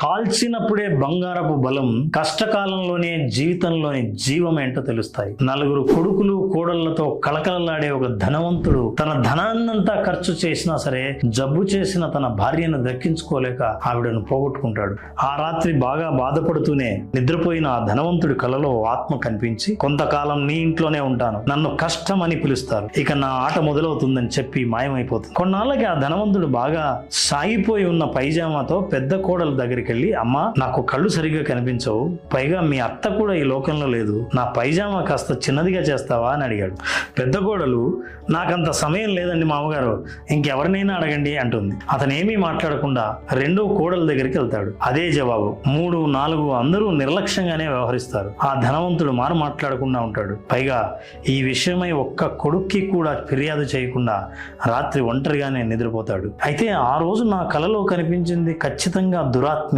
కాల్చినప్పుడే బంగారపు బలం, కష్టకాలంలోనే జీవితంలోని జీవం ఏంటో తెలుస్తాయి. నలుగురు కొడుకులు కోడళ్లతో కళకళలాడే ఒక ధనవంతుడు తన ధనాన్నంతా ఖర్చు చేసినా సరే జబ్బు చేసిన తన భార్యను దక్కించుకోలేక ఆవిడను పోగొట్టుకుంటాడు. ఆ రాత్రి బాగా బాధపడుతూనే నిద్రపోయిన ఆ ధనవంతుడి కలలో ఆత్మ కనిపించి, కొంతకాలం నీ ఇంట్లోనే ఉంటాను, నన్ను కష్టం అని పిలుస్తారు, ఇక నా ఆట మొదలవుతుందని చెప్పి మాయమైపోతుంది. కొన్నాళ్ళకి ఆ ధనవంతుడు బాగా సాగిపోయి ఉన్న పైజామాతో పెద్ద కోడల దగ్గరికి వెళ్ళి, అమ్మా నాకు కళ్ళు సరిగ్గా కనిపించవు, పైగా మీ అత్త కూడా ఈ లోకంలో లేదు, నా పైజామా కాస్త చిన్నదిగా చేస్తావా అని అడిగాడు. పెద్ద కోడలు, నాకంత సమయం లేదండి మామగారు, ఇంకెవరినైనా అడగండి అంటుంది. అతనేమీ మాట్లాడకుండా రెండో కోడల దగ్గరికి వెళ్తాడు. అదే జవాబు. 3, 4 అందరూ నిర్లక్ష్యంగానే వ్యవహరిస్తారు. ఆ ధనవంతుడు మాట్లాడకుండా ఉంటాడు. పైగా ఈ విషయమై ఒక్క కొడుక్కి కూడా ఫిర్యాదు చేయకుండా రాత్రి ఒంటరిగానే నిద్రపోతాడు. అయితే ఆ రోజు నా కలలో కనిపించింది ఖచ్చితంగా దురాత్మ